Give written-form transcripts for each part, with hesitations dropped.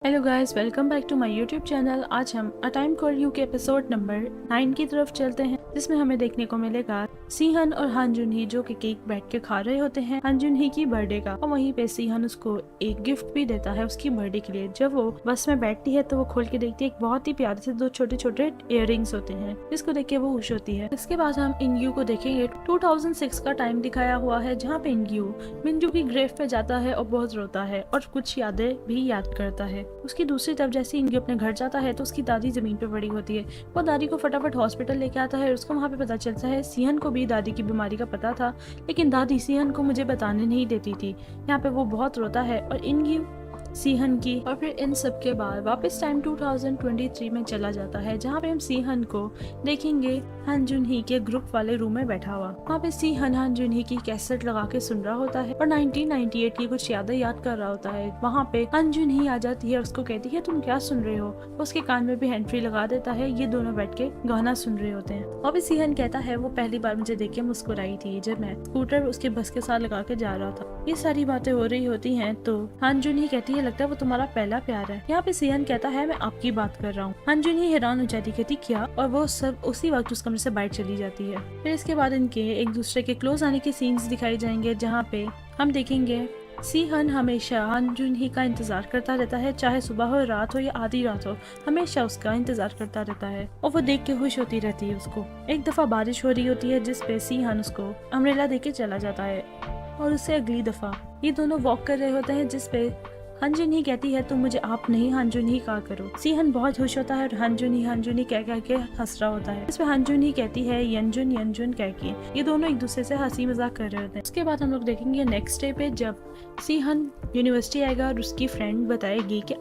Hello guys, welcome back to my YouTube channel. आज हम a time called यू के एपिसोड नंबर 9 की तरफ चलते हैं, जिसमें हमें देखने को मिलेगा सीहन और हान जुन ही जो कि केक बैठ के खा रहे होते हैं हान जुन ही की बर्थडे का। और वहीं पे सीहन उसको एक गिफ्ट भी देता है उसकी बर्थडे के लिए। जब वो बस में बैठती है तो वो खोल के देखती है, एक बहुत ही प्यारे से दो छोटे छोटे इयररिंग्स होते हैं, जिसको देख के वो खुश होती है। इसके बाद हम इंग्यू को देखेंगे। 2006 का टाइम दिखाया हुआ है, जहाँ पे इंग्यू मिंजू की ग्रेव पे जाता है और बहुत रोता है और कुछ यादें भी याद करता है। उसकी दूसरी तरफ जैसे इंग्यू अपने घर जाता है तो उसकी दादी जमीन पे पड़ी होती है। वो दादी को फटाफट हॉस्पिटल लेके आता है। उसको वहाँ पे पता चलता है सीहन को भी दादी की बीमारी का पता था, लेकिन दादी सीहन को मुझे बताने नहीं देती थी। यहाँ पे वो बहुत रोता है और इंग्यू सीहन की। और फिर इन सब के बाद वापस टाइम 2023 में चला जाता है, जहाँ पे हम सीहन को देखेंगे हान जुन ही के ग्रुप वाले रूम में बैठा हुआ। वहाँ पे सीहन हान जुन ही की कैसेट लगा के सुन रहा होता है और 1998 की कुछ यादें याद कर रहा होता है। वहाँ पे हान जुन ही आ जाती है और उसको कहती है तुम क्या सुन रहे हो। उसके कान में भी हैंड फ्री लगा देता है। ये दोनों बैठ के गाना सुन रहे होते हैं। और भी सीहन कहता है वो पहली बार मुझे देख के मुस्कुराई थी जब मैं स्कूटर उसके बस के साथ लगा के जा रहा था। ये सारी बातें हो रही होती है तो हान जुन ही कहती है लगता है वो तुम्हारा पहला प्यार है। यहाँ पे सीहन कहता है मैं आपकी बात कर रहा हूँ। हान जुन ही हैरान हो जाती, कहती क्या, और वो सब उसी वक्त उस कमरे से बाहर चली जाती है। फिर इसके बाद इनके एक दूसरे के क्लोज आने के सीन्स दिखाए जाएंगे, जहाँ पे हम देखेंगे सीहन हमेशा हान जुन ही का इंतजार करता रहता है, चाहे सुबह हो, रात हो या आधी रात हो, हमेशा उसका इंतजार करता रहता है और वो देख के खुश होती रहती है उसको। एक दफा बारिश हो रही होती है जिसपे सीहन उसको अम्ब्रेला देके चला जाता है और उससे अगली दफा ये दोनों वॉक कर रहे होते हैं, जिसपे हान जुन ही कहती है तुम मुझे आप नहीं हान जुन ही कहा करो। सीहन बहुत खुश होता है और हान जुन ही कह के हंस रहा होता है। इसमें हान जुन ही कहती है यंजुन कह के। ये दोनों एक दूसरे से हंसी मजाक कर रहे होते हैं। उसके बाद हम लोग देखेंगे नेक्स्ट डे पे, जब सीहन यूनिवर्सिटी आएगा और उसकी फ्रेंड बताएगी कि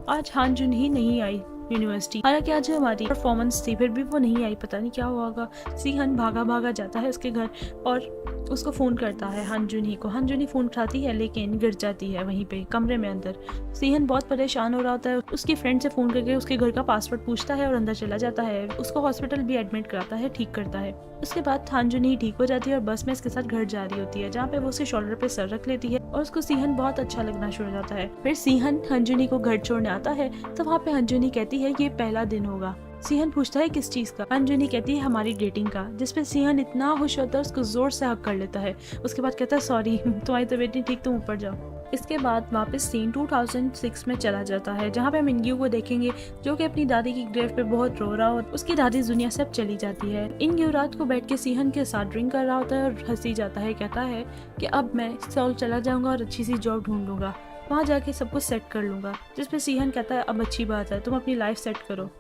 आज हान जुन ही नहीं आई यूनिवर्सिटी। हालांकि आज हमारी परफॉर्मेंस थी, फिर भी वो नहीं आई, पता नहीं क्या हुआ होगा। सीहन भागा जाता है उसके घर और उसको फोन करता है हान जुन ही को। हान जुन ही फोन उठाती है लेकिन गिर जाती है वहीं पे कमरे में अंदर। सीहन बहुत परेशान हो रहा होता है, उसकी फ्रेंड से फोन करके उसके घर का पासवर्ड पूछता है और अंदर चला जाता है। उसको हॉस्पिटल भी एडमिट कराता है, ठीक करता है। उसके बाद हान जुन ही ठीक हो जाती है और बस में इसके साथ घर जा रही होती है, जहाँ पे वो उसके शोल्डर पे सर रख लेती है और उसको सीहन बहुत अच्छा लगना शुरू हो जाता है। फिर सीहन हान जुन ही को घर छोड़ने आता है तो वहाँ पे हान जुन ही कहती है ये पहला दिन होगा। सीहन पूछता है किस चीज का। हान जुन ही कहती है हमारी डेटिंग का, जिसपे सीहन इतना खुश होता है उसको जोर से हक कर लेता है। उसके बाद कहता है सॉरी तुम्हारी तबीयत नहीं ठीक, तुम ऊपर जाओ। इसके बाद वापस सीन 2006 में चला जाता है, जहाँ पे हम इंग्यू को देखेंगे जो कि अपनी दादी की ग्रेव पे बहुत रो रहा हो। उसकी दादी दुनिया से अब चली जाती है। इंग्यू रात को बैठ के सीहन के साथ ड्रिंक कर रहा होता है और हंसी जाता है। कहता है कि अब मैं सोल चला जाऊंगा और अच्छी सी जॉब ढूंढ लूंगा, वहाँ जाके सब कुछ सेट कर लूंगा। जिसपे सीहन कहता है अब अच्छी बात है, तुम अपनी लाइफ सेट करो।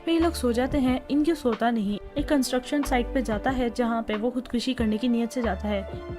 फिर ये लोग सो जाते हैं। इनकी सोता नहीं, एक कंस्ट्रक्शन साइट पे जाता है, जहाँ पे वो खुदकुशी करने की नीयत से जाता है।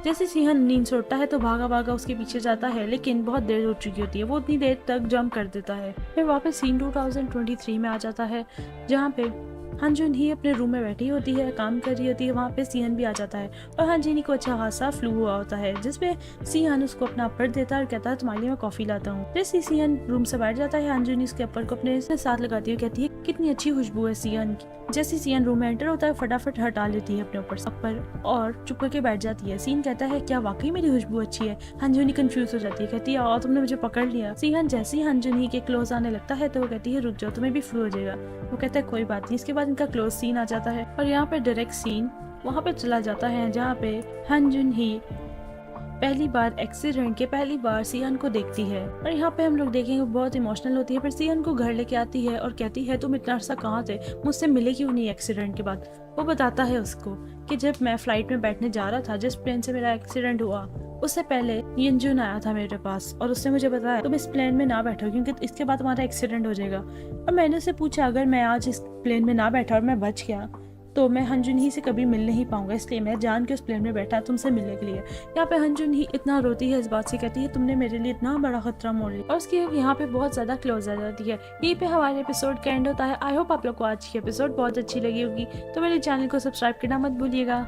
जैसे सीहन नींद से उठता है तो भागा उसके पीछे जाता है, लेकिन बहुत देर हो चुकी होती है। वो उतनी देर तक जंप कर देता है। फिर वापस सीन 2023 में आ जाता है, जहाँ पे हान जुन ही अपने रूम में बैठी होती है, काम कर रही होती है। वहाँ पे सीहन भी आ जाता है और हान जुन ही को अच्छा खासा फ्लू हुआ होता है, जिसपे सीहन उसको अपना अपर देता है और कहता है तुम्हारे लिए मैं कॉफी लाता हूँ। जैसे सीहन रूम से बैठ जाता है, हान जुन ही उसके अपर को अपने साथ लगाती है, कहती है कितनी अच्छी खुशबू है सीहन की। जैसे सीहन रूम में एंटर होता है फटाफट हटा लेती है अपने ऊपर अपर और चुप करके बैठ जाती है। सीहन कहता है क्या वाकई मेरी खुशबू अच्छी है। हान जुन ही कंफ्यूज हो जाती है, कहती है और तुमने मुझे पकड़ लिया। सीहन जैसे ही हान जुन ही के क्लोज आने लगता है तो वो कहती है रुक जाओ, तुम्हें भी फ्लू हो जाएगा। वो कहता है कोई बात नहीं। इसके बाद इनका क्लोज सीन आ जाता है और यहाँ पे डायरेक्ट सीन वहाँ पे चला जाता है, जहाँ पे हान जुन ही पहली बार एक्सीडेंट के पहली बार सीहन को देखती है। और यहाँ पे हम लोग देखेंगे बहुत इमोशनल होती है। फिर सीहन को घर लेके आती है और कहती है तुम इतना अर्सा कहाँ थे, मुझसे मिले क्यों नहीं एक्सीडेंट के बाद। वो बताता है उसको कि जब मैं फ्लाइट में बैठने जा रहा था, जिस प्लेन से मेरा एक्सीडेंट हुआ, उससे पहले यंजुन आया था मेरे पास और उसने मुझे बताया तुम इस प्लेन में ना बैठो क्योंकि इसके बाद तुम्हारा एक्सीडेंट हो जाएगा। और मैंने उससे पूछा अगर मैं आज इस प्लेन में ना बैठा और मैं बच गया तो मैं हान जुन ही से कभी मिल नहीं पाऊंगा, इसलिए मैं जान के उस प्लेन में बैठा तुमसे मिलने के लिए। यहाँ पे हान जुन ही इतना रोती है इस बात से, कहती है तुमने मेरे लिए इतना बड़ा खतरा मोल लिया। और उसकी यहाँ पे बहुत ज्यादा क्लोज आ जाती है। यहीं पे हमारे एपिसोड का एंड होता है। आई होप आप लोग को आज की एपिसोड बहुत अच्छी लगी होगी, तो मेरे चैनल को सब्सक्राइब करना मत भूलिएगा।